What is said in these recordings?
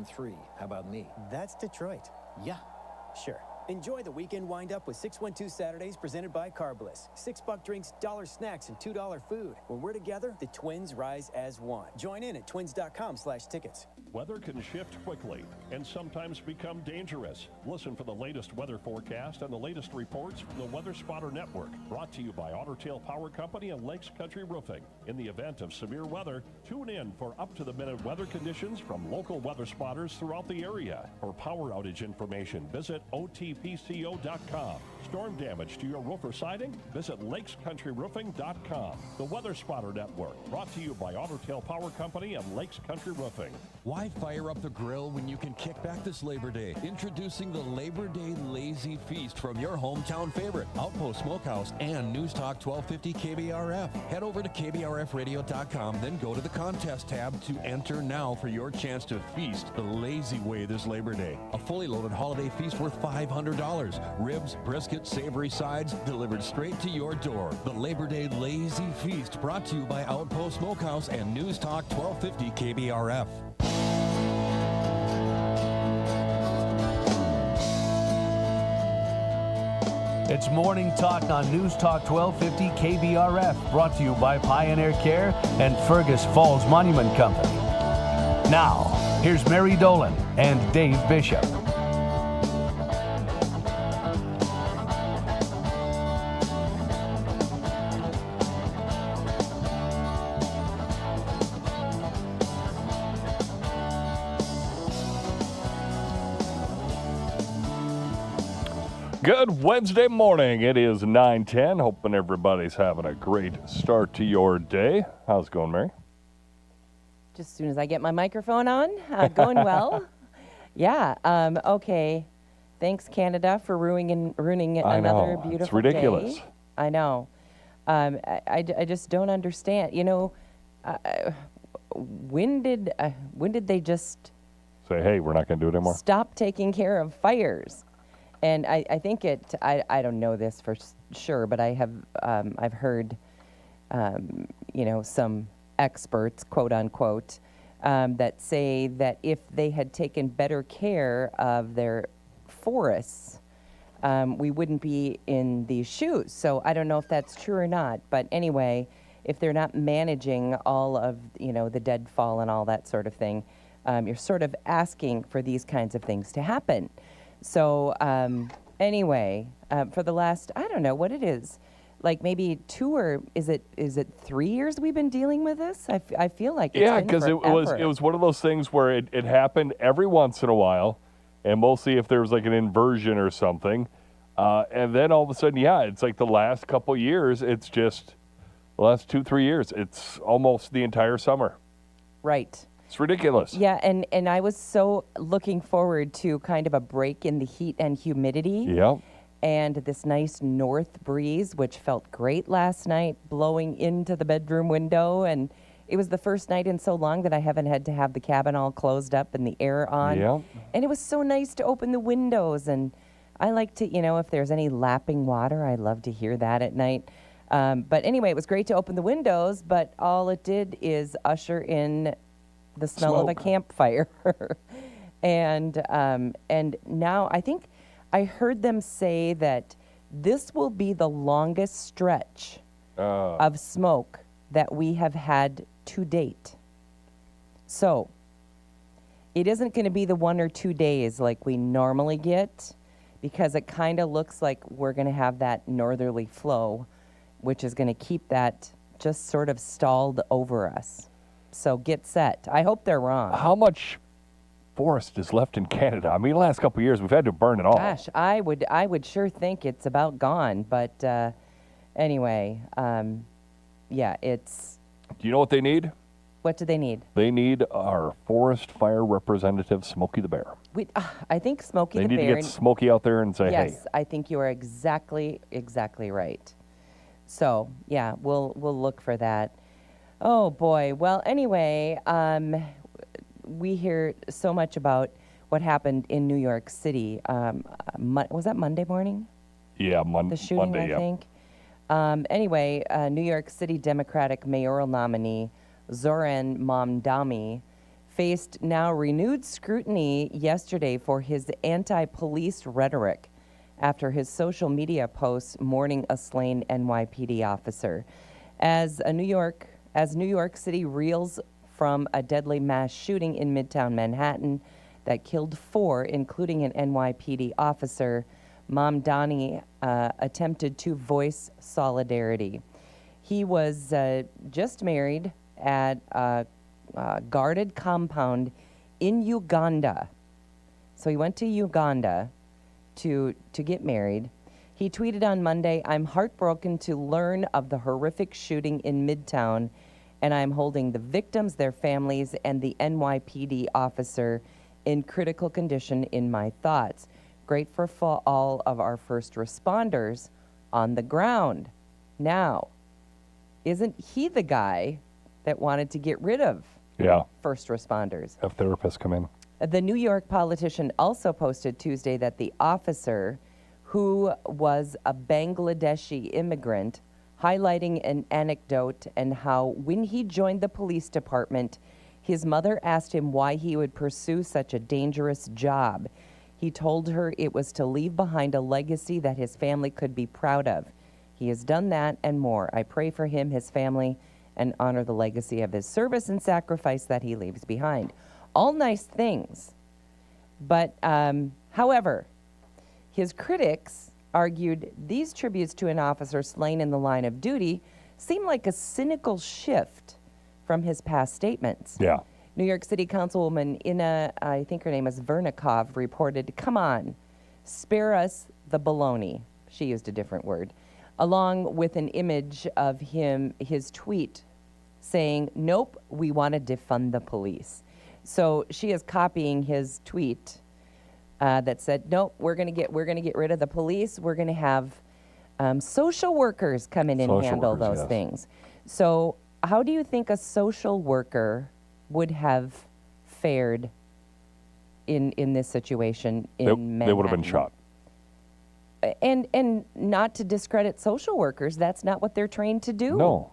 3. How about me? That's Detroit. Yeah. Sure. Enjoy the weekend wind-up with 612 Saturdays presented by Carbliss. $6 drinks, $1 snacks, and $2 food. When we're together, the Twins rise as one. Join in at twins.com/tickets. Weather can shift quickly and sometimes become dangerous. Listen for the latest weather forecast and the latest reports from the Weather Spotter Network. Brought to you by Otter Tail Power Company and Lakes Country Roofing. In the event of severe weather, tune in for up-to-the-minute weather conditions from local weather spotters throughout the area. For power outage information, visit otpco.com. Storm damage to your roof or siding? Visit lakescountryroofing.com. The Weather Spotter Network, brought to you by Otter Tail Power Company and Lakes Country Roofing. Why fire up the grill when you can kick back this Labor Day? Introducing the Labor Day Lazy Feast from your hometown favorite, Outpost Smokehouse and News Talk 1250 KBRF. Head over to KBRFradio.com, then go to the contest tab to enter now for your chance to feast the lazy way this Labor Day. A fully loaded holiday feast worth $500. Ribs, brisket, savory sides delivered straight to your door. The Labor Day Lazy Feast brought to you by Outpost Smokehouse and News Talk 1250 KBRF. It's Morning Talk on News Talk 1250 KBRF, brought to you by Pioneer Care and Fergus Falls Monument Company. Now, here's Mary Dolan and Dave Bishop. Good Wednesday morning. It is 9:10. Hoping everybody's having a great start to your day. How's it going, Mary? Just as soon as I get my microphone on, going well. Yeah. Okay. Thanks, Canada, for ruining another beautiful it's ridiculous. day. I know. I just don't understand. You know, when did they just say, hey, we're not going to do it anymore? Stop taking care of fires. And I think I don't know this for sure, but I've heard, some experts, quote unquote, that say that if they had taken better care of their forests, we wouldn't be in these shoes. So I don't know if that's true or not. But anyway, if they're not managing all of, the deadfall and all that sort of thing, you're sort of asking for these kinds of things to happen. So anyway, for the last, I don't know what it is, like maybe 2 or is it 3 years we've been dealing with this? I feel like it's been because it was one of those things where it happened every once in a while, and we'll see if there's like an inversion or something, and then all of a sudden, it's like the last couple years, it's just the last 2-3 years, it's almost the entire summer. Right. It's ridiculous. Yeah, and I was so looking forward to kind of a break in the heat and humidity. Yeah. And this nice north breeze, which felt great last night, blowing into the bedroom window. And it was the first night in so long that I haven't had to have the cabin all closed up and the air on. Yeah. And it was so nice to open the windows. And I like to, if there's any lapping water, I love to hear that at night. But anyway, it was great to open the windows, but all it did is usher in the smell of a campfire. and now I think I heard them say that this will be the longest stretch of smoke that we have had to date. So it isn't going to be the 1 or 2 days like we normally get, because it kind of looks like we're going to have that northerly flow, which is going to keep that just sort of stalled over us. So get set. I hope they're wrong. How much forest is left in Canada? I mean, the last couple of years, we've had to burn it all. Gosh, I would sure think it's about gone. But anyway, it's... Do you know what they need? What do they need? They need our forest fire representative, Smokey the Bear. I think Smokey the Bear... They need to get Smokey out there and say, hey. Yes, I think you are exactly right. So, yeah, we'll look for that. Oh, boy. Well, anyway, we hear so much about what happened in New York City. Was that Monday morning? Yeah, the shooting, Monday, I think. Anyway, New York City Democratic mayoral nominee Zoran Mamdani faced now renewed scrutiny yesterday for his anti-police rhetoric after his social media posts mourning a slain NYPD officer. As New York City reels from a deadly mass shooting in Midtown Manhattan that killed 4, including an NYPD officer, Mamdani attempted to voice solidarity. He was just married at a guarded compound in Uganda. So he went to Uganda to get married. He tweeted on Monday, "I'm heartbroken to learn of the horrific shooting in Midtown, and I'm holding the victims, their families, and the NYPD officer in critical condition in my thoughts. Grateful for all of our first responders on the ground." Now, isn't he the guy that wanted to get rid of first responders? Have therapists come in. The New York politician also posted Tuesday that the officer, who was a Bangladeshi immigrant, highlighting an anecdote and how when he joined the police department, his mother asked him why he would pursue such a dangerous job. He told her it was to leave behind a legacy that his family could be proud of. He has done that and more. I pray for him, his family, and honor the legacy of his service and sacrifice that he leaves behind. All nice things. But, however, his critics argued these tributes to an officer slain in the line of duty seem like a cynical shift from his past statements. Yeah. New York City Councilwoman Inna, I think her name is Vernikov, reported, "Come on, spare us the baloney." She used a different word. Along with an image of his tweet saying, "Nope, we want to defund the police." So she is copying his tweet that said, "Nope, we're gonna get rid of the police. We're gonna have social workers come in and handle those things." So how do you think a social worker would have fared in this situation in Manhattan? They would have been shot. And not to discredit social workers, that's not what they're trained to do. No.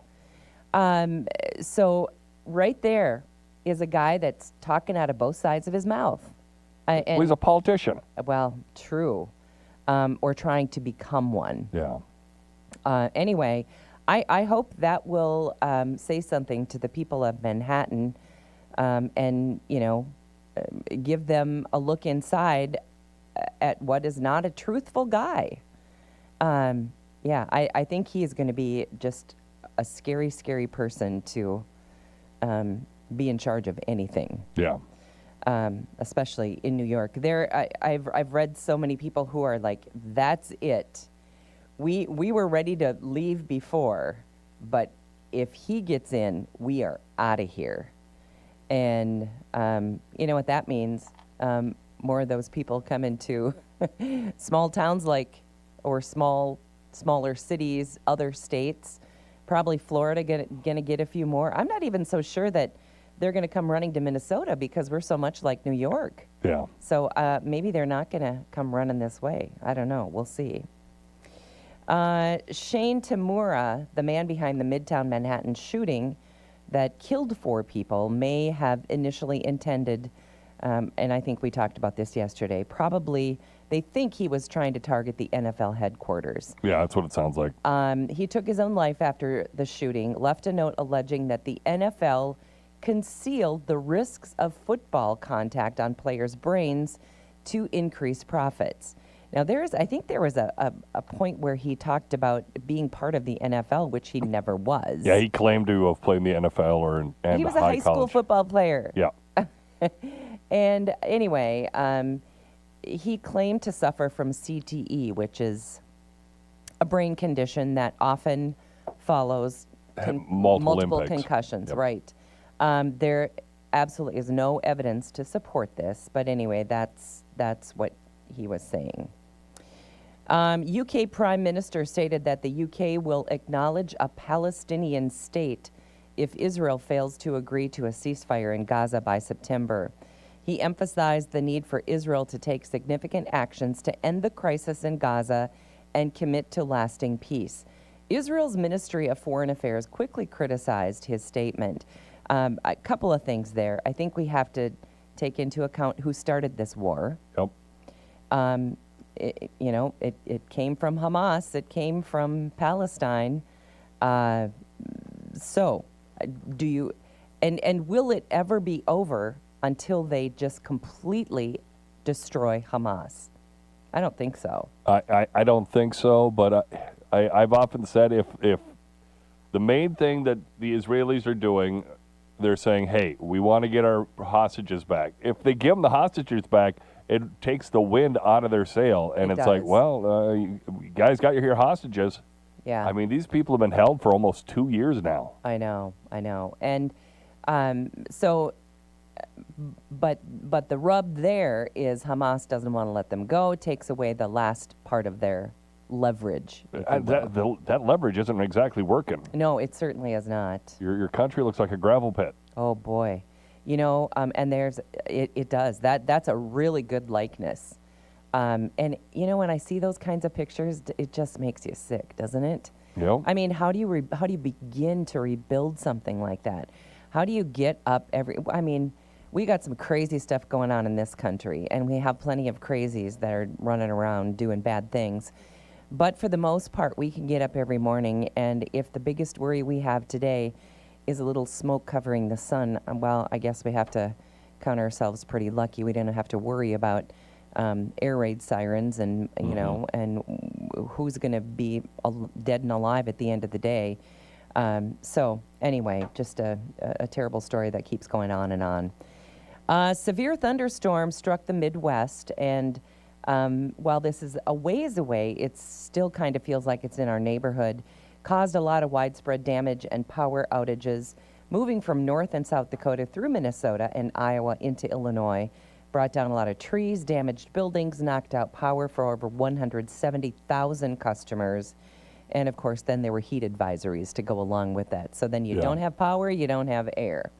So right there is a guy that's talking out of both sides of his mouth. Well, he's a politician. Well, true. Or trying to become one. Yeah. Anyway, I hope that will say something to the people of Manhattan and, give them a look inside at what is not a truthful guy. I think he is going to be just a scary, scary person to be in charge of anything. Yeah. Especially in New York. I've read so many people who are like, "That's it. We were ready to leave before, but if he gets in, we are out of here." And you know what that means? More of those people come into small towns or smaller cities, other states. Probably Florida gonna get a few more. I'm not even so sure that they're going to come running to Minnesota because we're so much like New York. Yeah. So maybe they're not going to come running this way. I don't know. We'll see. Shane Tamura, the man behind the Midtown Manhattan shooting that killed 4 people, may have initially intended, and I think we talked about this yesterday, probably they think he was trying to target the NFL headquarters. Yeah, that's what it sounds like. He took his own life after the shooting, left a note alleging that the NFL concealed the risks of football contact on players' brains to increase profits. Now, I think there was a point where he talked about being part of the NFL, which he never was. Yeah, he claimed to have played in the NFL and he was a high school football player. Yeah. And anyway, he claimed to suffer from CTE, which is a brain condition that often follows multiple concussions. Yep. Right. There absolutely is no evidence to support this, but anyway, that's what he was saying. UK Prime Minister stated that the UK will acknowledge a Palestinian state if Israel fails to agree to a ceasefire in Gaza by September. He emphasized the need for Israel to take significant actions to end the crisis in Gaza and commit to lasting peace. Israel's Ministry of Foreign Affairs quickly criticized his statement. A couple of things there. I think we have to take into account who started this war. Yep. It came from Hamas. It came from Palestine. So, do you, and will it ever be over until they just completely destroy Hamas? I don't think so. I don't think so, but I've often said if the main thing that the Israelis are doing, they're saying, hey, we want to get our hostages back. If they give them the hostages back, it takes the wind out of their sail, and It it's like, does. well, you guys got your hostages. Yeah. I mean, these people have been held for almost 2 years now. I know. And so, but the rub there is Hamas doesn't want to let them go, takes away the last part of their leverage. if you will. That leverage isn't exactly working. No, it certainly is not. Your country looks like a gravel pit. Oh boy, and there's it does that's a really good likeness, and when I see those kinds of pictures, it just makes you sick, doesn't it? Yep. I mean, how do you begin to rebuild something like that? How do you get up I mean, we got some crazy stuff going on in this country, and we have plenty of crazies that are running around doing bad things. But for the most part, we can get up every morning, and if the biggest worry we have today is a little smoke covering the sun, well, I guess we have to count ourselves pretty lucky. We didn't have to worry about air raid sirens and, and who's going to be dead and alive at the end of the day. So anyway, just a terrible story that keeps going on and on. Severe thunderstorms struck the Midwest, and while this is a ways away, it still kind of feels like it's in our neighborhood. Caused a lot of widespread damage and power outages, moving from North and South Dakota through Minnesota and Iowa into Illinois. Brought down a lot of trees, damaged buildings, knocked out power for over 170,000 customers. And of course, then there were heat advisories to go along with that. So then you don't have power, you don't have air.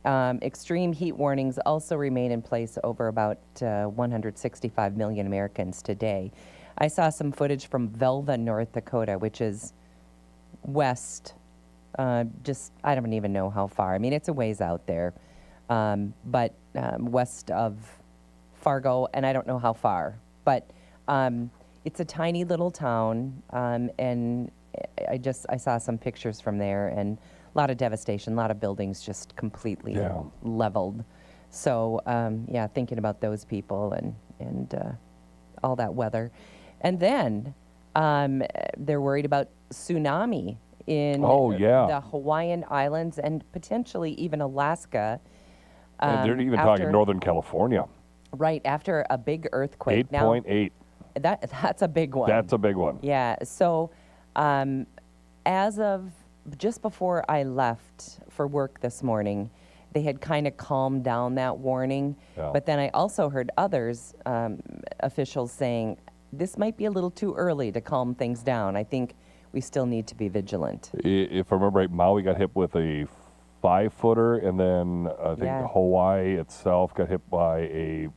Extreme heat warnings also remain in place over about 165 million Americans today. I saw some footage from Velva, North Dakota, which is west, I don't even know how far. I mean, it's a ways out there, but west of Fargo, and I don't know how far. But it's a tiny little town, and I saw some pictures from there, and a lot of devastation, a lot of buildings just completely leveled. So, thinking about those people and all that weather. And then they're worried about tsunami in the Hawaiian Islands and potentially even Alaska. And they're even talking Northern California. Right, after a big earthquake. 8.8. That's a big one. That's a big one. Yeah, so as of just before I left for work this morning, they had kind of calmed down that warning. Yeah. But then I also heard others, officials saying, this might be a little too early to calm things down. I think we still need to be vigilant. If I remember right, Maui got hit with a 5-footer, and then I think Hawaii itself got hit by a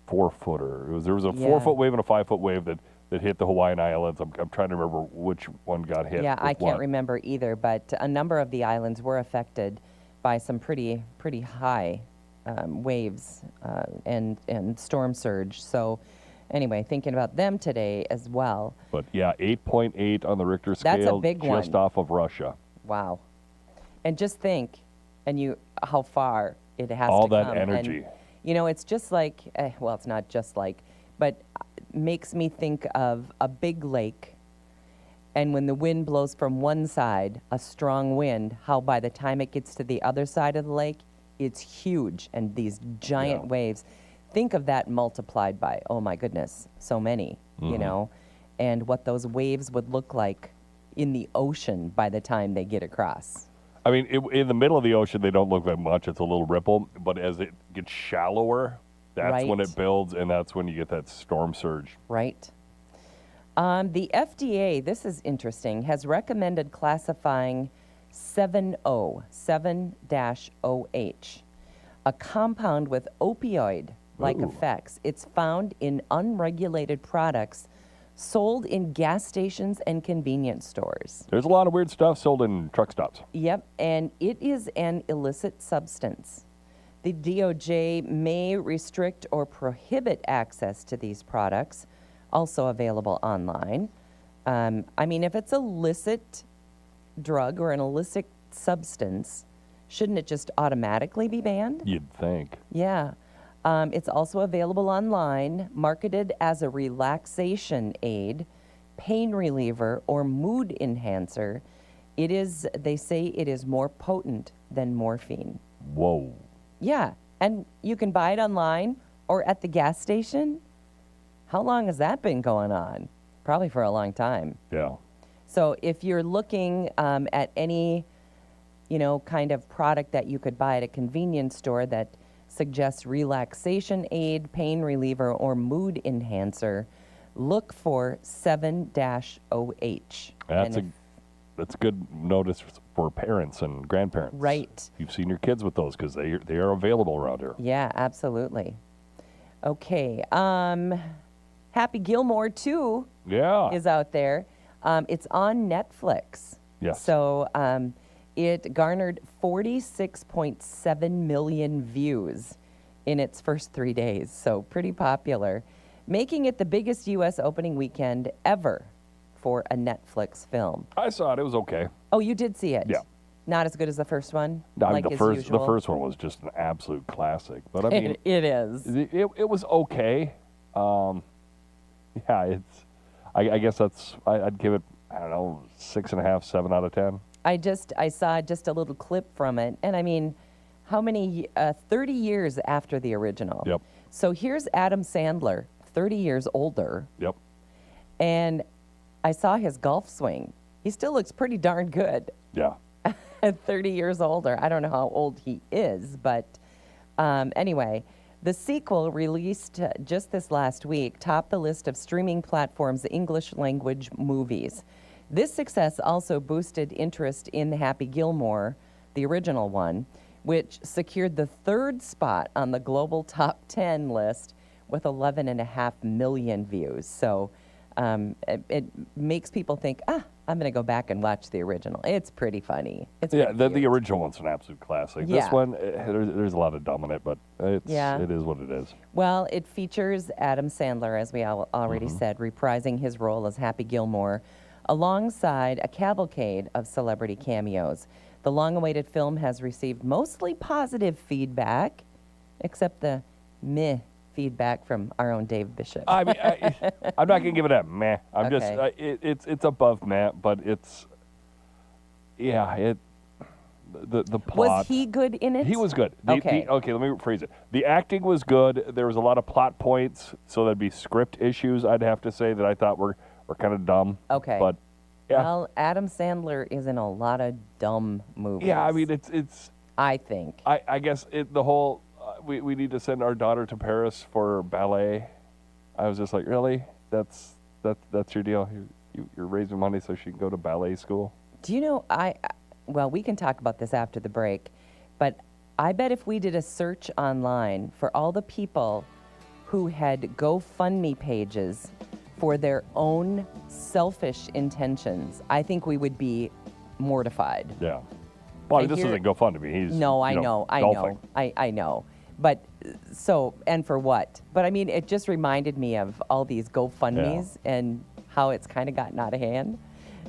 4-footer. There was a 4-foot wave and a 5-foot wave that hit the Hawaiian Islands. I'm trying to remember which one got hit. Yeah, I can't remember either, but a number of the islands were affected by some pretty high waves and storm surge. So anyway, thinking about them today as well. But yeah, 8.8 on the Richter scale. That's a big one. Just off of Russia. Wow. And just think, how far it has all to come. All that energy. And, it's just like, well, it's not just like, but makes me think of a big lake, and when the wind blows from one side, a strong wind, how by the time it gets to the other side of the lake, it's huge, and these giant waves. Think of that multiplied by, oh my goodness, so many, and what those waves would look like in the ocean by the time they get across. I mean, in the middle of the ocean, they don't look that much. It's a little ripple, but as it gets shallower, that's when it builds, and that's when you get that storm surge. Right. The FDA, this is interesting, has recommended classifying 7-OH, a compound with opioid-like effects. It's found in unregulated products sold in gas stations and convenience stores. There's a lot of weird stuff sold in truck stops. Yep, and it is an illicit substance. The DOJ may restrict or prohibit access to these products, also available online. I mean, if it's a illicit drug or an illicit substance, shouldn't it just automatically be banned? You'd think. Yeah. It's also available online, marketed as a relaxation aid, pain reliever, or mood enhancer. They say it is more potent than morphine. Whoa. Yeah, and you can buy it online or at the gas station. How long has that been going on? Probably for a long time. Yeah. So if you're looking at any, kind of product that you could buy at a convenience store that suggests relaxation aid, pain reliever, or mood enhancer, look for 7-OH. That's a good notice for parents and grandparents. Right. You've seen your kids with those because they are available around here. Yeah, absolutely. Okay. Happy Gilmore 2 is out there. It's on Netflix. Yes. So it garnered 46.7 million views in its first 3 days. So pretty popular, making it the biggest U.S. opening weekend ever for a Netflix film. I saw it. It was okay. Oh, you did see it? Yeah. Not as good as the first one? No, I mean, like the as usual? first one was just an absolute classic. But I mean, it is. It was okay. Yeah, I guess I'd give it, I don't know, 6.5, 7 out of 10. I saw just a little clip from it, and I mean, how many, 30 years after the original. Yep. So here's Adam Sandler, 30 years older, Yep. and I saw his golf swing. He still looks pretty darn good Yeah. at 30 years older. I don't know how old he is, but anyway, the sequel, released just this last week, topped the list of streaming platforms' English language movies. This success also boosted interest in Happy Gilmore, the original one, which secured the 3rd spot on the global top 10 list with 11.5 million views. So it makes people think, I'm going to go back and watch the original. It's pretty funny. It's Yeah, pretty the cute. original one's an absolute classic. Yeah. This one, there's a lot of dumb in it, but it is what it is. Well, it features Adam Sandler, as we already said, reprising his role as Happy Gilmore, alongside a cavalcade of celebrity cameos. The long-awaited film has received mostly positive feedback, except the meh feedback from our own Dave Bishop. I mean, I'm not gonna give it a meh. I'm Okay. just it's above meh, but it's the plot. Was he good in it? He was good. Okay. Okay, let me rephrase it. The acting was good. There was a lot of plot points, so there'd be script issues, I'd have to say, that I thought were kind of dumb. Okay. But yeah. Well, Adam Sandler is in a lot of dumb movies. Yeah, I mean, it's I think. I guess the whole we need to send our daughter to Paris for ballet. I was just like, really? That's your deal? You're raising money so she can go to ballet school? Do you know, well, we can talk about this after the break, but I bet if we did a search online for all the people who had GoFundMe pages for their own selfish intentions, I think we would be mortified. Yeah. Well, And this here- isn't GoFundMe. He's No, I know. golfing. I know. But so, and for what? But I mean, it just reminded me of all these GoFundMes and how it's kind of gotten out of hand.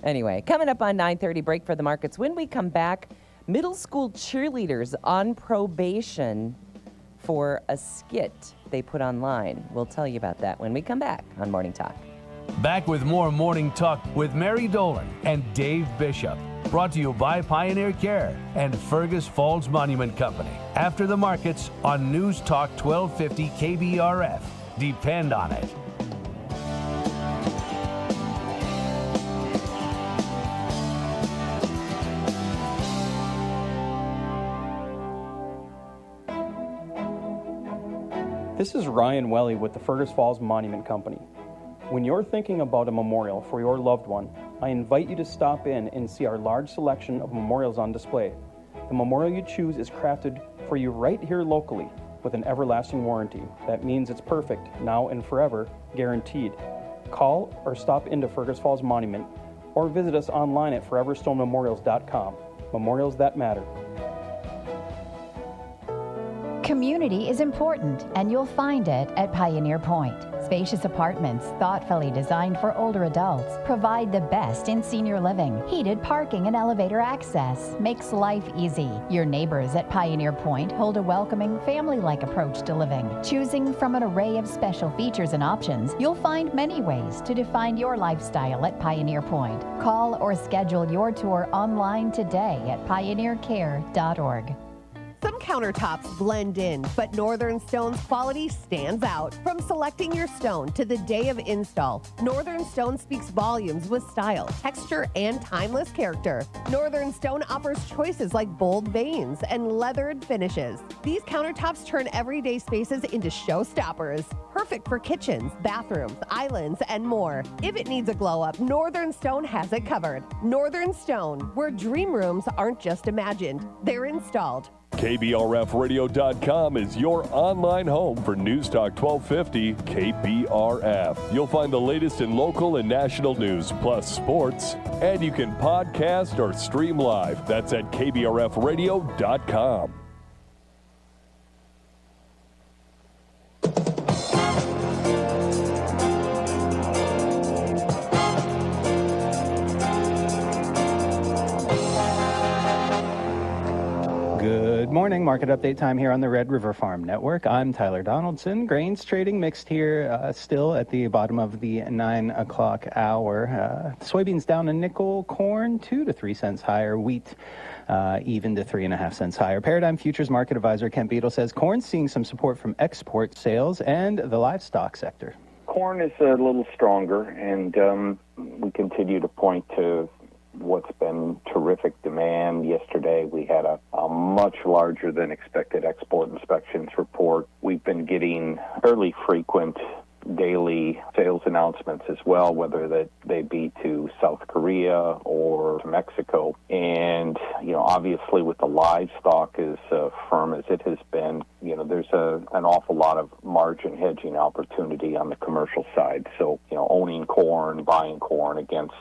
Anyway, coming up on 9:30, break for the markets. When we come back, middle school cheerleaders on probation for a skit they put online. We'll tell you about that when we come back on Morning Talk. Back with more Morning Talk with Mary Dolan and Dave Bishop. Brought to you by Pioneer Care and Fergus Falls Monument Company. After the markets on News Talk 1250 KBRF. Depend on it. This is Ryan Welly with the Fergus Falls Monument Company. When you're thinking about a memorial for your loved one, I invite you to stop in and see our large selection of memorials on display. The memorial you choose is crafted for you right here locally with an everlasting warranty. That means it's perfect, now and forever, guaranteed. Call or stop into Fergus Falls Monument or visit us online at foreverstonememorials.com. Memorials that matter. Community is important, and you'll find it at Pioneer Point. Spacious apartments, thoughtfully designed for older adults, provide the best in senior living. Heated parking and elevator access makes life easy. Your neighbors at Pioneer Point hold a welcoming, family-like approach to living. Choosing from an array of special features and options, you'll find many ways to define your lifestyle at Pioneer Point. Call or schedule your tour online today at pioneercare.org. Some countertops blend in, but Northern Stone's quality stands out. From selecting your stone to the day of install, Northern Stone speaks volumes with style, texture, and timeless character. Northern Stone offers choices like bold veins and leathered finishes. These countertops turn everyday spaces into showstoppers, perfect for kitchens, bathrooms, islands, and more. If it needs a glow-up, Northern Stone has it covered. Northern Stone, where dream rooms aren't just imagined, they're installed. KBRFradio.com is your online home for News Talk 1250 KBRF. You'll find the latest in local and national news, plus sports, and you can podcast or stream live. That's at KBRFradio.com. Good morning. Market update time here on the Red River Farm Network. I'm Tyler Donaldson. Grains trading mixed here, still at the bottom of the 9 o'clock hour. Soybeans down a nickel, corn 2 to 3 cents higher, wheat even to 3.5 cents higher. Paradigm Futures Market Advisor Kent Beadle says corn's seeing some support from export sales and the livestock sector. Corn is a little stronger, and we continue to point to what's been terrific demand. Yesterday we had a much larger than expected export inspections report. We've been getting fairly frequent daily sales announcements as well, whether they be to South Korea or to Mexico. And, obviously with the livestock as firm as it has been, there's an awful lot of margin hedging opportunity on the commercial side. So, owning corn, buying corn against,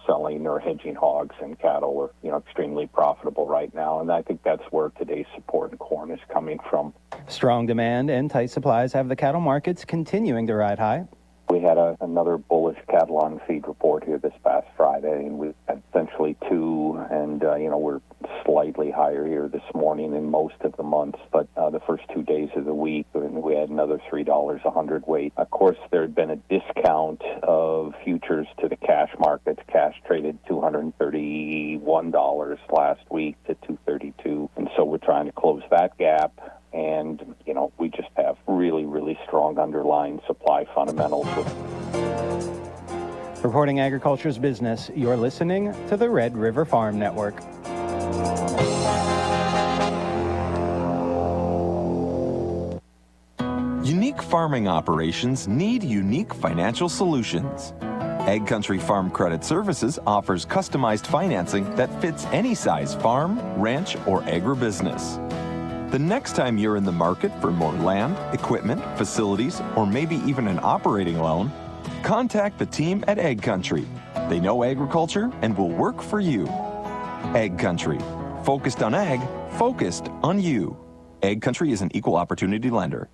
selling or hedging hogs and cattle are, extremely profitable right now. And I think that's where today's support in corn is coming from. Strong demand and tight supplies have the cattle markets continuing to ride high. We had another bullish cattle on feed report here this past Friday, and we had essentially two, and, we're slightly higher here this morning in most of the months, but the first 2 days of the week, we had another $3 a hundredweight. Of course, there had been a discount of futures to the cash markets. Cash traded $231 last week to $232, and so we're trying to close that gap. And, we just have really, really strong underlying supply fundamentals. Reporting agriculture's business, you're listening to the Red River Farm Network. Unique farming operations need unique financial solutions. Ag Country Farm Credit Services offers customized financing that fits any size farm, ranch, or agribusiness. The next time you're in the market for more land, equipment, facilities, or maybe even an operating loan, contact the team at Ag Country. They know agriculture and will work for you. Ag Country. Focused on ag, focused on you. Ag Country is an equal opportunity lender.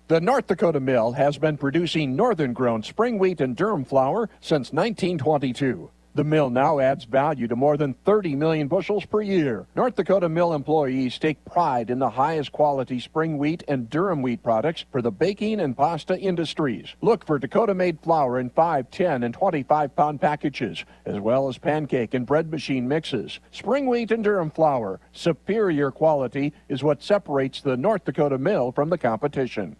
The North Dakota Mill has been producing northern-grown spring wheat and durum flour since 1922. The mill now adds value to more than 30 million bushels per year. North Dakota Mill employees take pride in the highest quality spring wheat and durum wheat products for the baking and pasta industries. Look for Dakota-made flour in 5, 10, and 25-pound packages, as well as pancake and bread machine mixes. Spring wheat and durum flour, superior quality, is what separates the North Dakota Mill from the competition.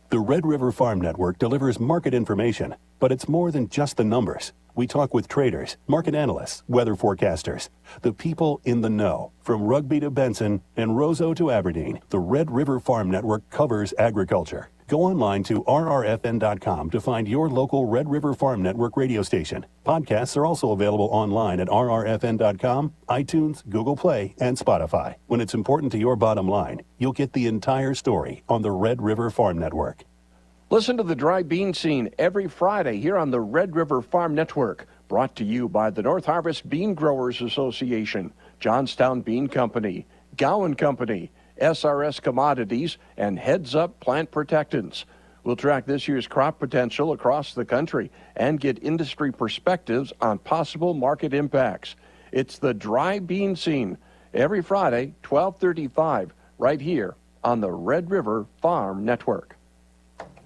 The Red River Farm Network delivers market information, but it's more than just the numbers. We talk with traders, market analysts, weather forecasters, the people in the know. From Rugby to Benson and Roseau to Aberdeen, the Red River Farm Network covers agriculture. Go online to rrfn.com to find your local Red River Farm Network radio station. Podcasts are also available online at rrfn.com, iTunes, Google Play, and Spotify. When it's important to your bottom line, you'll get the entire story on the Red River Farm Network. Listen to the Dry Bean Scene every Friday here on the Red River Farm Network, brought to you by the North Harvest Bean Growers Association, Johnstown Bean Company, Gowan Company, SRS Commodities, and Heads Up Plant Protectants. We'll track this year's crop potential across the country and get industry perspectives on possible market impacts. It's the Dry Bean Scene every Friday, 12:35, right here on the Red River Farm Network.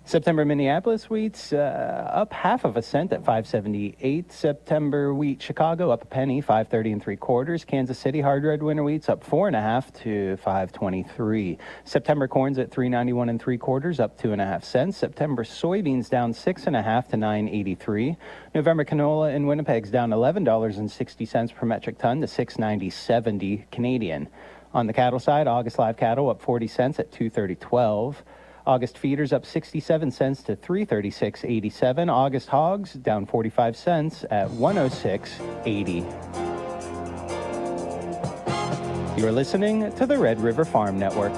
September Minneapolis wheats up 1/2 cent at 5.78. September wheat Chicago up a penny, 5.30 3/4. Kansas City hard red winter wheats up 4.5 to 5.23. September corns at 3.91 3/4, up 2.5 cents. September soybeans down 6.5 to 9.83. November canola in Winnipeg's down $11.60 per metric ton to 6.90.70 Canadian. On the cattle side, August live cattle up 40 cents at 2.30.12. August feeders up 67 cents to 336.87. August hogs down 45 cents at 106.80. You're listening to the Red River Farm Network.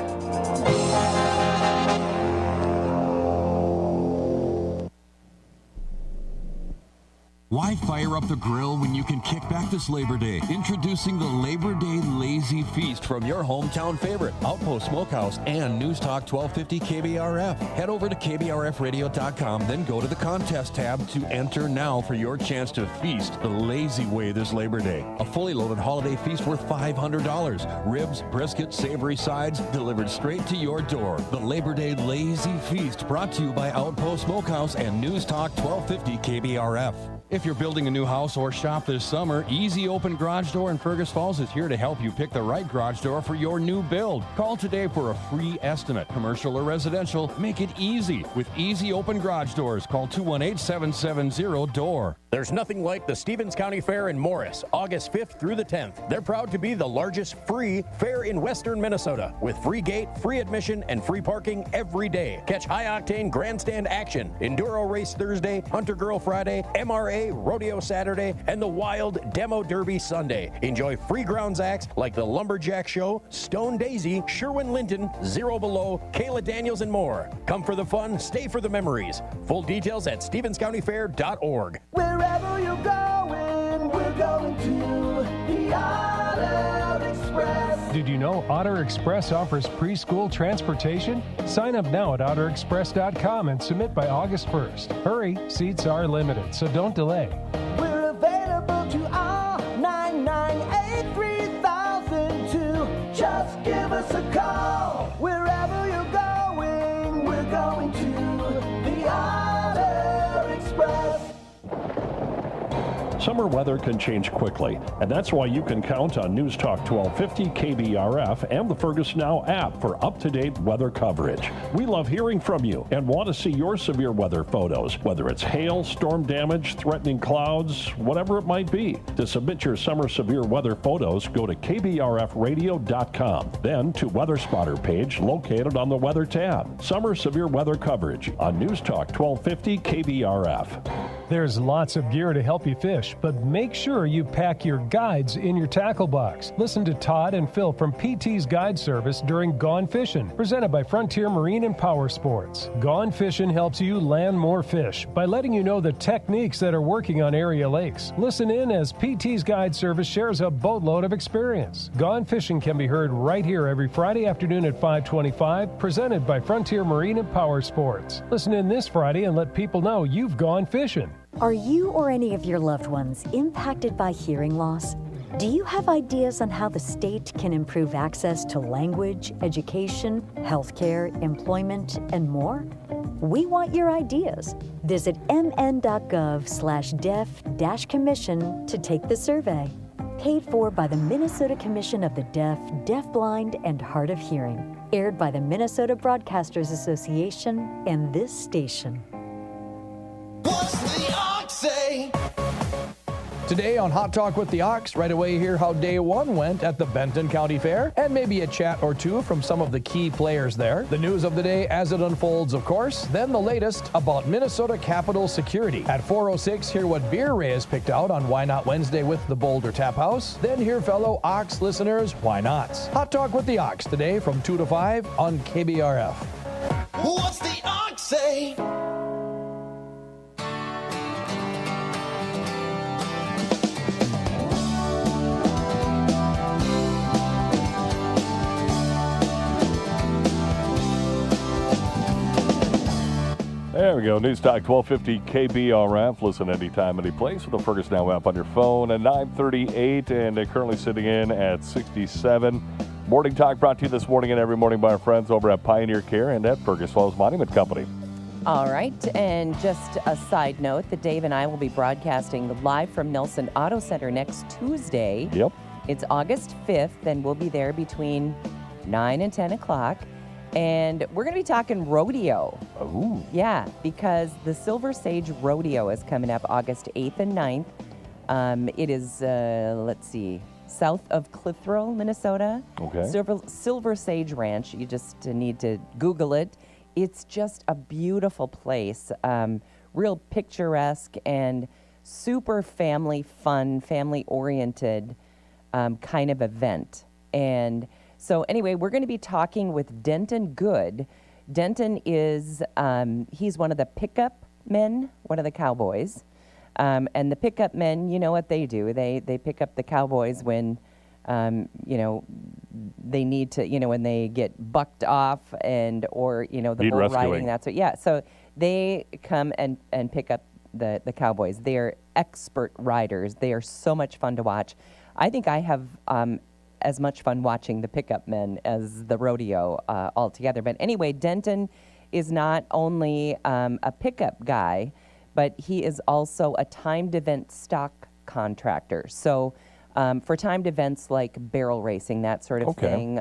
Why fire up the grill when you can kick back this Labor Day? Introducing the Labor Day Lazy Feast from your hometown favorite, Outpost Smokehouse and News Talk 1250 KBRF. Head over to KBRFradio.com, then go to the contest tab to enter now for your chance to feast the lazy way this Labor Day. A fully loaded holiday feast worth $500. Ribs, brisket, savory sides delivered straight to your door. The Labor Day Lazy Feast brought to you by Outpost Smokehouse and News Talk 1250 KBRF. If you're building a new house or shop this summer, Easy Open Garage Door in Fergus Falls is here to help you pick the right garage door for your new build. Call today for a free estimate. Commercial or residential, make it easy with Easy Open Garage Doors. Call 218-770-DOOR. There's nothing like the Stevens County Fair in Morris, August 5th through the 10th. They're proud to be the largest free fair in western Minnesota, with free gate, free admission, and free parking every day. Catch high-octane grandstand action, Enduro Race Thursday, Hunter Girl Friday, MRA Rodeo Saturday, and the Wild Demo Derby Sunday. Enjoy free grounds acts like the Lumberjack Show, Stone Daisy, Sherwin Linton, Zero Below, Kayla Daniels, and more. Come for the fun, stay for the memories. Full details at StevensCountyFair.org. Wherever you're going, we're going to the Otter Express. Did you know Otter Express offers preschool transportation? Sign up now at OtterExpress.com and submit by August 1st. Hurry, seats are limited, so don't delay. We're available to all 998-3002. Just give us a call. Wherever you're going, we're going to the Otter Express. Summer weather can change quickly, and that's why you can count on News Talk 1250 KBRF and the Fergus Now app for up-to-date weather coverage. We love hearing from you and want to see your severe weather photos, whether it's hail, storm damage, threatening clouds, whatever it might be. To submit your summer severe weather photos, go to KBRFradio.com, then to Weather Spotter page located on the Weather tab. Summer severe weather coverage on News Talk 1250 KBRF. There's lots of gear to help you fish, but make sure you pack your guides in your tackle box. Listen to Todd and Phil from PT's Guide Service during Gone Fishin', presented by Frontier Marine and Power Sports. Gone Fishin' helps you land more fish by letting you know the techniques that are working on area lakes. Listen in as PT's Guide Service shares a boatload of experience. Gone Fishin' can be heard right here every Friday afternoon at 5:25, presented by Frontier Marine and Power Sports. Listen in this Friday and let people know you've gone fishing. Are you or any of your loved ones impacted by hearing loss? Do you have ideas on how the state can improve access to language, education, healthcare, employment, and more? We want your ideas. Visit mn.gov/deaf-commission to take the survey. Paid for by the Minnesota Commission of the Deaf, Deafblind, and Hard of Hearing. Aired by the Minnesota Broadcasters Association and this station. Today on Hot Talk with the Ox, right away hear how day one went at the Benton County Fair, and maybe a chat or two from some of the key players there. The news of the day as it unfolds, of course. Then the latest about Minnesota Capitol security. At 4:06, hear what beer Ray has picked out on Why Not Wednesday with the Boulder Tap House. Then hear fellow Ox listeners' Why Nots. Hot Talk with the Ox today from 2 to 5 on KBRF. What's the Ox say? There we go. News Talk 1250 KBRF. Listen anytime, any place with the Fergus Now app on your phone at 9:38 and currently sitting in at 67. Morning Talk brought to you this morning and every morning by our friends over at Pioneer Care and at Fergus Falls Monument Company. All right, and just a side note that Dave and I will be broadcasting live from Nelson Auto Center next Tuesday. Yep. It's August 5th, and we'll be there between 9 and 10 o'clock. And we're going to be talking rodeo. Ooh. Yeah, because the Silver Sage Rodeo is coming up August 8th and 9th. It is, let's see, south of Clitheroe, Minnesota. Okay. Silver Sage Ranch. You just need to Google it. It's just a beautiful place, real picturesque and super family fun, family-oriented kind of event. And so anyway, we're going to be talking with Denton Good. Denton is, he's one of the pickup men, one of the cowboys. And the pickup men, you know what they do. They pick up the cowboys when, they need to, when they get bucked off or, the bull riding, that's what, yeah. So they come and pick up the cowboys. They're expert riders. They are so much fun to watch. I think I have as much fun watching the pickup men as the rodeo altogether. But anyway, Denton is not only a pickup guy, but he is also a timed event stock contractor. So for timed events like barrel racing, that sort of thing,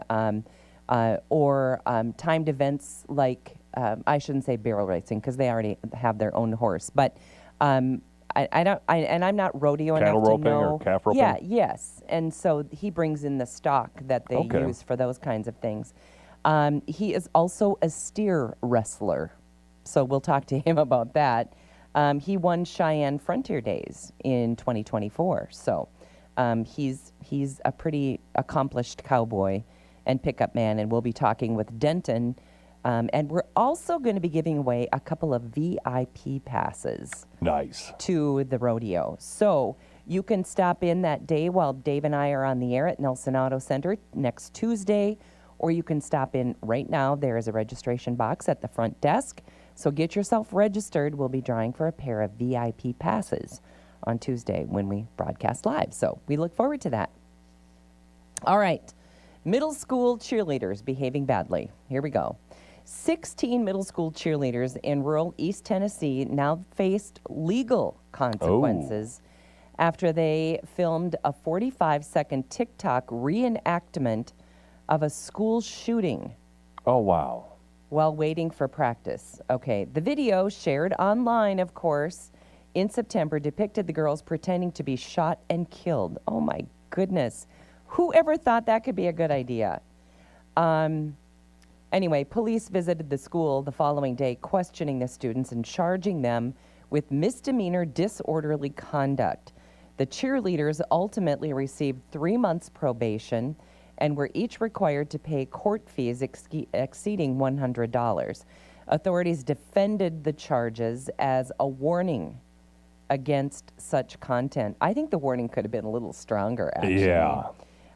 or timed events like, I shouldn't say barrel racing because they already have their own horse, but and I'm not rodeo enough to know. Cattle roping or calf roping? Yeah, yes. And so he brings in the stock that they use for those kinds of things. He is also a steer wrestler, so we'll talk to him about that. He won Cheyenne Frontier Days in 2024, so he's a pretty accomplished cowboy and pickup man, and we'll be talking with Denton. And we're also going to be giving away a couple of VIP passes. Nice. To the rodeo. So you can stop in that day while Dave and I are on the air at Nelson Auto Center next Tuesday, or you can stop in right now. There is a registration box at the front desk. So get yourself registered. We'll be drawing for a pair of VIP passes on Tuesday when we broadcast live. So we look forward to that. All right. Middle school cheerleaders behaving badly. Here we go. 16 middle school cheerleaders in rural East Tennessee now faced legal consequences after they filmed a 45-second TikTok reenactment of a school shooting. Oh, wow. While waiting for practice. Okay, the video shared online, of course, in September depicted the girls pretending to be shot and killed. Oh, my goodness. Who ever thought that could be a good idea? Anyway, police visited the school the following day, questioning the students and charging them with misdemeanor disorderly conduct. The cheerleaders ultimately received 3 months probation and were each required to pay court fees exceeding $100. Authorities defended the charges as a warning against such content. I think the warning could have been a little stronger, actually. Yeah.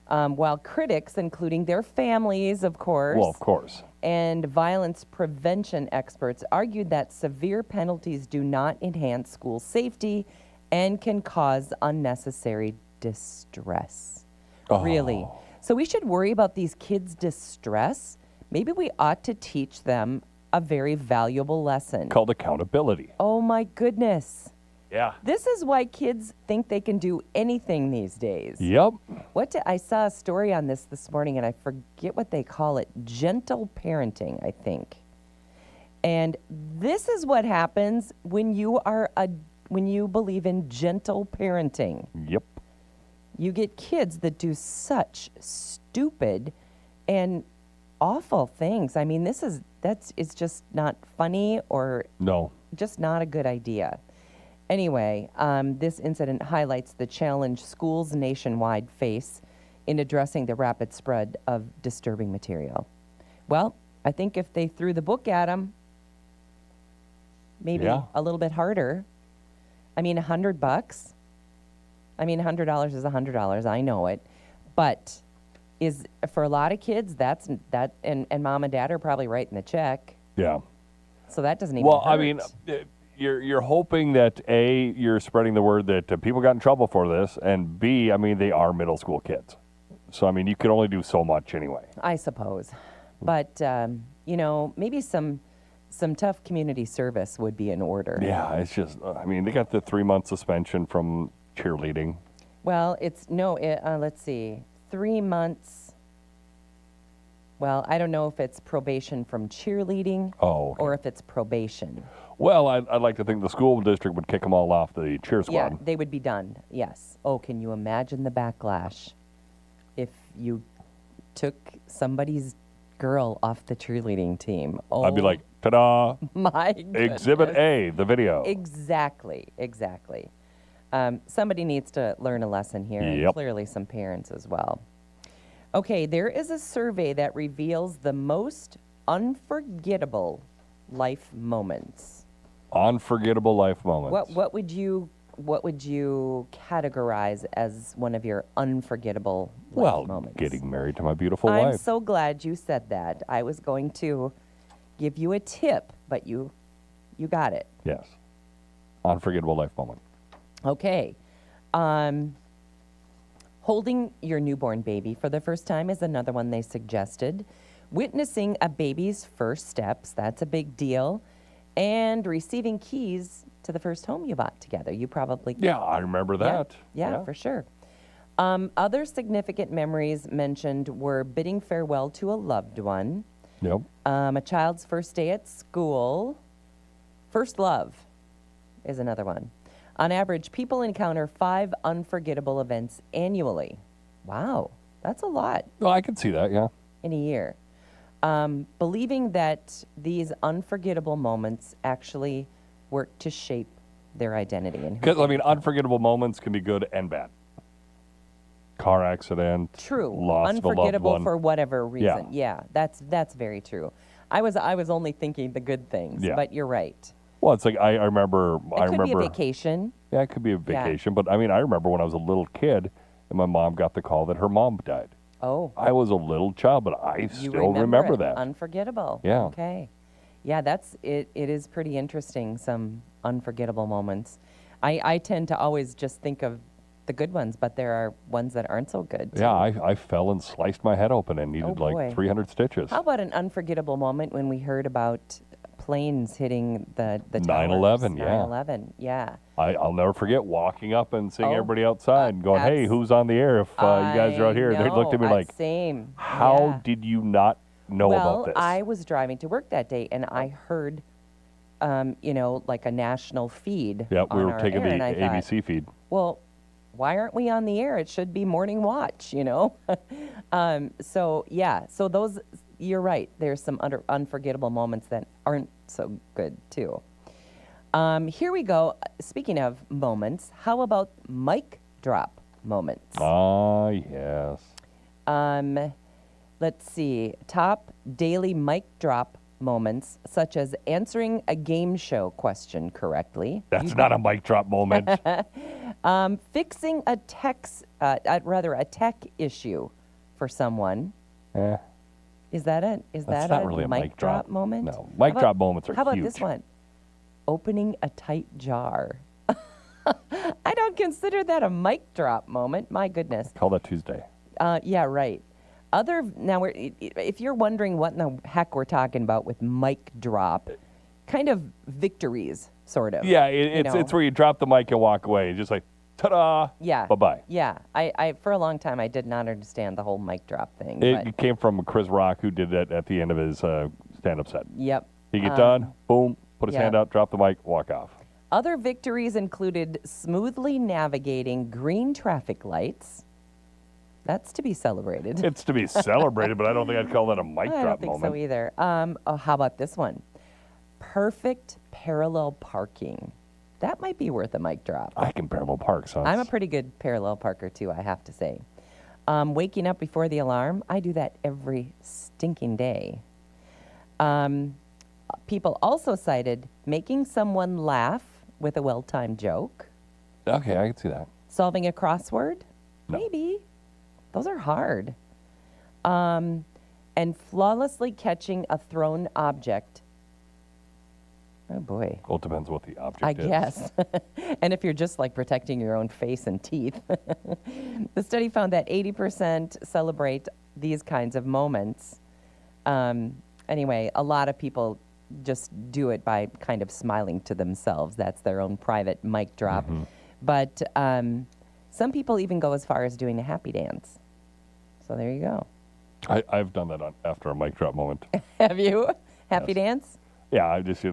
While critics, including their families, of course, well, of course, and violence prevention experts argued that severe penalties do not enhance school safety and can cause unnecessary distress. Oh. Really. So we should worry about these kids' distress. Maybe we ought to teach them a very valuable lesson. Called accountability. Oh, my goodness. Yeah. This is why kids think they can do anything these days. Yep. I saw a story on this morning, and I forget what they call it. Gentle parenting, I think. And this is what happens when you believe in gentle parenting. Yep. You get kids that do such stupid and awful things. I mean, it's just not funny or just not a good idea. Anyway, this incident highlights the challenge schools nationwide face in addressing the rapid spread of disturbing material. Well, I think if they threw the book at them, maybe a little bit harder. I mean, $100. I mean, $100 is $100. I know it, but is for a lot of kids, and mom and dad are probably writing the check. Yeah. So that doesn't even Well, hurt. I mean, you're hoping that A, you're spreading the word that people got in trouble for this, and B, I mean, they are middle school kids. So, I mean, you can only do so much anyway. I suppose. But, you know, maybe some tough community service would be in order. Yeah, it's just, I mean, they got the 3-month suspension from cheerleading. Well, let's see, 3 months. Well, I don't know if it's probation from cheerleading or if it's probation. Well, I'd like to think the school district would kick them all off the cheer squad. Yeah, they would be done, yes. Oh, can you imagine the backlash if you took somebody's girl off the cheerleading team? Oh, I'd be like, ta-da! My Exhibit goodness. A, the video. Exactly. Somebody needs to learn a lesson here, and Yep. clearly some parents as well. Okay, there is a survey that reveals the most unforgettable life moments. Unforgettable life moments. What would you categorize as one of your unforgettable life moments? Getting married to my beautiful I'm wife. so glad you said that. I was going to give you a tip, but you got it. Yes. Unforgettable life moment. Okay. Holding your newborn baby for the first time is another one they suggested. Witnessing a baby's first steps, that's a big deal. And receiving keys to the first home you bought together. You probably... Yeah, I remember that. Yeah, for sure. Other significant memories mentioned were bidding farewell to a loved one. Yep. A child's first day at school. First love is another one. On average, people encounter 5 unforgettable events annually. Wow, that's a lot. Well, I can see that, yeah. In a year. Believing that these unforgettable moments actually work to shape their identity. Because, I mean, unforgettable moments can be good and bad. Car accident. True. Loss of a loved Unforgettable one. for whatever reason. Yeah, that's very true. I was only thinking the good things, Yeah. but you're right. Well, it's like I remember. It could be a vacation. Yeah, it could be a vacation. But I mean, I remember when I was a little kid, and my mom got the call that her mom died. Oh. I was a little child, but I You still remember it. that. Unforgettable. Yeah. Okay. Yeah, that's it. It is pretty interesting. Some unforgettable moments. I tend to always just think of the good ones, but there are ones that aren't so good. Yeah, I fell and sliced my head open and needed boy. like 300 stitches. How about an unforgettable moment when we heard about planes hitting the 9/11, yeah. 9/11, yeah. I'll never forget walking up and seeing Oh, everybody outside and going, hey, who's on the air if you guys are out here? They looked at me like, same. how Yeah. did you not know about this? I was driving to work that day and I heard, like a national feed. Yeah, we on were our taking air, the and I thought, ABC feed. well, why aren't we on the air? It should be Morning Watch, So those, you're right. There's some unforgettable moments that aren't so good, too. Here we go. Speaking of moments, how about mic drop moments? Ah, yes. Let's see. Top daily mic drop moments, such as answering a game show question correctly. That's not a mic drop moment. Fixing a a tech issue for someone. Is that That's a not really a mic drop moment? No, mic drop moments are How about huge. this one? Opening a tight jar. I don't consider that a mic drop moment. My goodness. Call that Tuesday. Yeah, right. If you're wondering what in the heck we're talking about with mic drop, kind of victories, sort of. Yeah, it's where you drop the mic and walk away. It's just like, ta-da, yeah, bye-bye. Yeah, I for a long time I did not understand the whole mic drop thing. It came from Chris Rock, who did that at the end of his stand-up set. Yep. He get done, boom, put his yep. hand out, drop the mic, walk off. Other victories included smoothly navigating green traffic lights. That's to be celebrated. It's to be celebrated, but I don't think I'd call that a mic I drop don't think moment. so either. How about this one? Perfect parallel parking. That might be worth a mic drop. I can parallel park, son. I'm a pretty good parallel parker, too, I have to say. Waking up before the alarm, I do that every stinking day. People also cited making someone laugh with a well-timed joke. Okay, I can see that. Solving a crossword? No. Maybe. Those are hard. And flawlessly catching a thrown object Oh, boy. Well, it depends what the object I is. guess. And if you're just like protecting your own face and teeth. The study found that 80% celebrate these kinds of moments. Anyway, a lot of people just do it by kind of smiling to themselves. That's their own private mic drop. But some people even go as far as doing a happy dance. So there you go. I've done that after a mic drop moment. Have you? Happy dance? Yeah, I just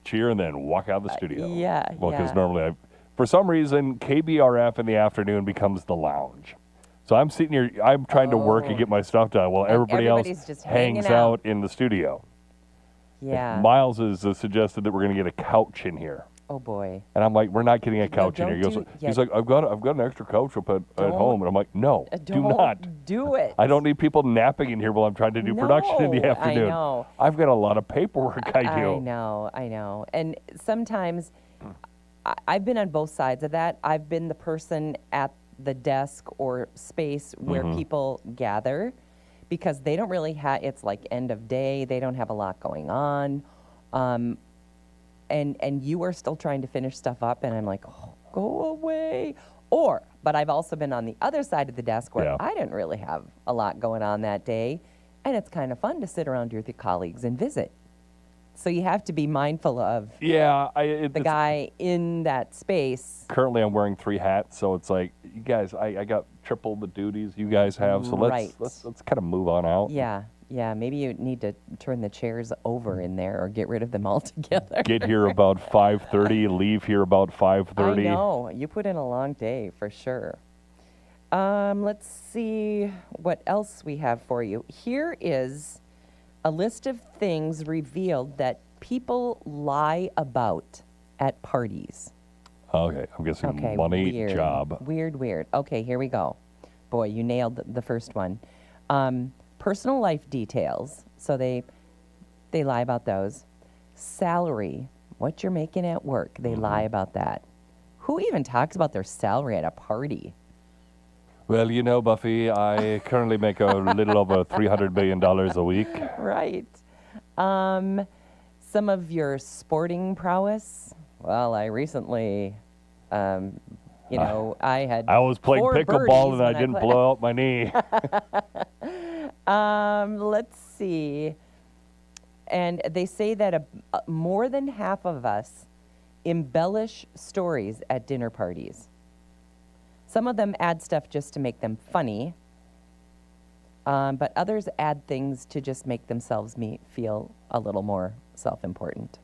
cheer and then walk out of the studio. Yeah, Well, because yeah. normally, for some reason, KBRF in the afternoon becomes the lounge. So I'm sitting here, I'm trying to work and get my stuff done while And everybody else everybody's just hanging hangs out. out in the studio. Yeah. Miles has suggested that we're going to get a couch in here. Oh, boy. And I'm like, we're not getting a couch in here. don't He's do- like, I've got an extra couch up at home. And I'm like, no, do Don't not. do it. I don't need people napping in here while I'm trying to do production in the No, I afternoon. know. I've got a lot of paperwork I do. I know. And sometimes I've been on both sides of that. I've been the person at the desk or space where people gather because they don't really have, it's like end of day, they don't have a lot going on. And you are still trying to finish stuff up, and I'm like, oh, go away. But I've also been on the other side of the desk where I didn't really have a lot going on that day, and it's kind of fun to sit around with your colleagues and visit. So you have to be mindful of the guy in that space. Currently, I'm wearing 3 hats, so it's like, you guys, I got triple the duties you guys have, so let's kind of move on out. Yeah, maybe you need to turn the chairs over in there or get rid of them altogether. Get here about 5:30, leave here about 5:30. I know. You put in a long day for sure. Let's see what else we have for you. Here is a list of things revealed that people lie about at parties. Okay, I'm guessing money, weird. job. Weird. Okay, here we go. Boy, you nailed the first one. Personal life details, so they lie about those. Salary, what you're making at work, they lie about that. Who even talks about their salary at a party? Well, you know, Buffy, I currently make a little over $300 million a week. Right. Some of your sporting prowess. Well, I recently, I had. I was playing 4 pickleball birdies and I when didn't blow out my knee. Let's see. And they say that more than half of us embellish stories at dinner parties. Some of them add stuff just to make them funny, but others add things to just make themselves feel a little more self-important.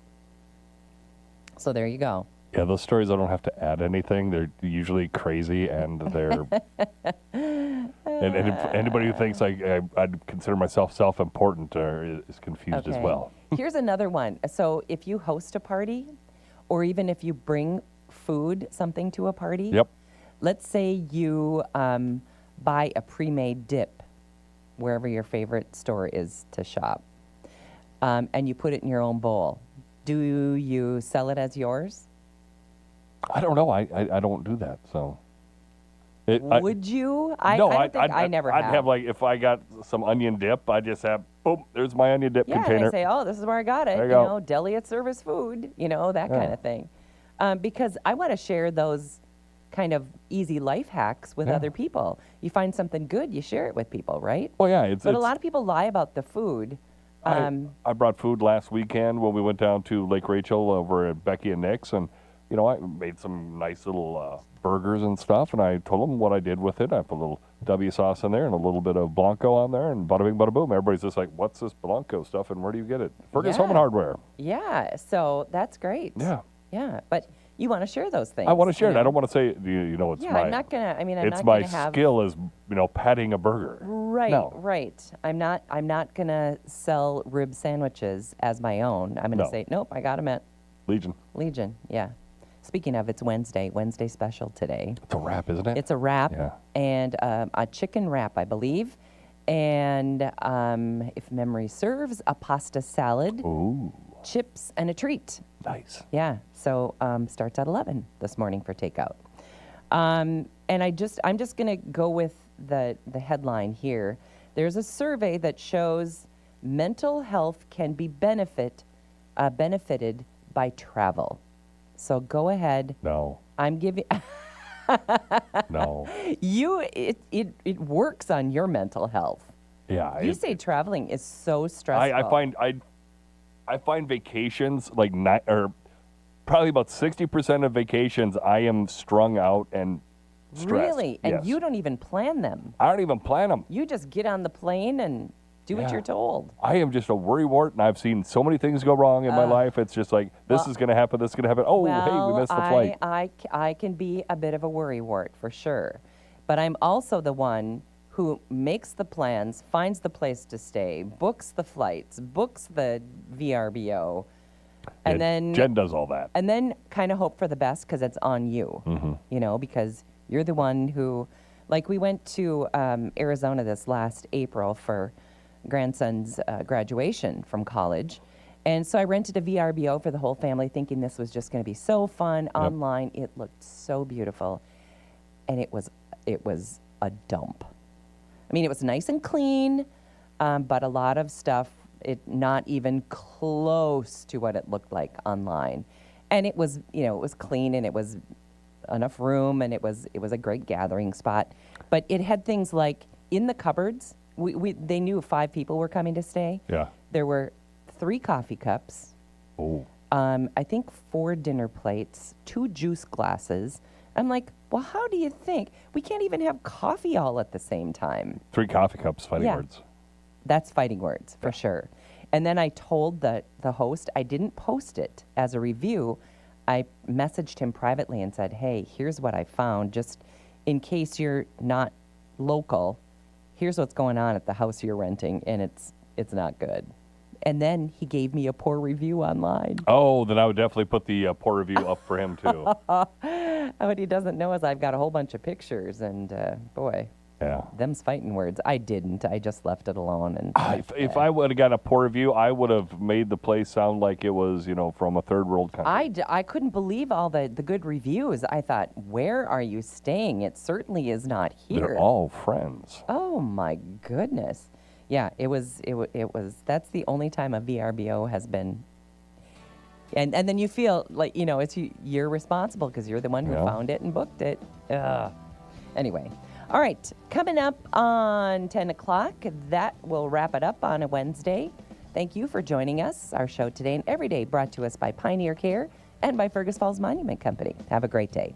So there you go. Yeah, those stories, I don't have to add anything. They're usually crazy, and they're... and anybody who thinks I'd consider myself self-important is confused as well. Here's another one. So if you host a party, or even if you bring food, something to a party, let's say you buy a pre-made dip, wherever your favorite store is to shop, and you put it in your own bowl. Do you sell it as yours? I don't know. I don't do that, so... Would you? I never have. I'd have, like, if I got some onion dip, I just have, boom, there's my onion dip container. Yeah, and I say, oh, this is where I got it. There you go. Deli at service food, that kind of thing. Because I want to share those kind of easy life hacks with other people. You find something good, you share it with people, right? Well, yeah. But a lot of people lie about the food. I brought food last weekend when we went down to Lake Rachel over at Becky and Nick's, and I made some nice little burgers and stuff, and I told them what I did with it. I put a little W sauce in there and a little bit of Blanco on there, and bada bing, bada boom. Everybody's just like, what's this Blanco stuff, and where do you get it? Fergus Home and Hardware. Yeah, so that's great. Yeah, but you want to share those things. I want to share it. I don't want to say, it's I'm not going to, I'm it's not my going to have... skill is, patting a burger. Right, No. right. I'm not going to sell rib sandwiches as my own. I'm going to say, nope, I got them at... Legion, yeah. Speaking of, it's Wednesday special today. It's a wrap, isn't it? It's a wrap, and a chicken wrap, I believe. And if memory serves, a pasta salad, chips, and a treat. Nice. Yeah, so starts at 11 this morning for takeout. And I'm just going to go with the headline here. There's a survey that shows mental health can be benefited by travel. So go ahead. No. I'm giving. No. It works on your mental health. Yeah. You say traveling is so stressful. I find vacations like probably about 60% of vacations I am strung out and stressed. Really? And Yes. you don't even plan them. I don't even plan them. You just get on the plane and do what Yeah. you're told. I am just a worrywart, and I've seen so many things go wrong in my life. It's just like, this is going to happen, this is going to happen. Oh, hey, we missed the flight. I can be a bit of a worrywart for sure. But I'm also the one who makes the plans, finds the place to stay, books the flights, books the VRBO, and Yeah, then Jen does all that. and then kind of hope for the best because it's on you, you know, because you're the one who, like we went to Arizona this last April for grandson's graduation from college. And so I rented a VRBO for the whole family thinking this was just going to be so fun online. It looked so beautiful. And it was a dump. I mean, it was nice and clean, but a lot of stuff, not even close to what it looked like online. And it was, you know, it was clean and it was enough room and it was a great gathering spot. But it had things like in the cupboards, they knew 5 people were coming to stay. Yeah. There were 3 coffee cups. Oh. I think 4 dinner plates, 2 juice glasses. I'm like, well, how do you think? We can't even have coffee all at the same time. 3 coffee cups, fighting words. That's fighting words, for sure. And then I told the host, I didn't post it as a review. I messaged him privately and said, hey, here's what I found. Just in case you're not local, here's what's going on at the house you're renting, and it's not good. And then he gave me a poor review online. Oh, then I would definitely put the poor review up for him, too. What he doesn't know is I've got a whole bunch of pictures, and boy, them's fighting words. I didn't. I just left it alone. And if I would have got a poor review, I would have made the place sound like it was, you know, from a third world country. I couldn't believe all the good reviews. I thought, where are you staying? It certainly is not here. They're all friends. Oh my goodness. Yeah, it was. That's the only time a VRBO has been. And then you feel like, you know, you're responsible because you're the one who found it and booked it. Anyway, all right. Coming up on 10 o'clock, that will wrap it up on a Wednesday. Thank you for joining us. Our show today and every day brought to us by Pioneer Care and by Fergus Falls Monument Company. Have a great day.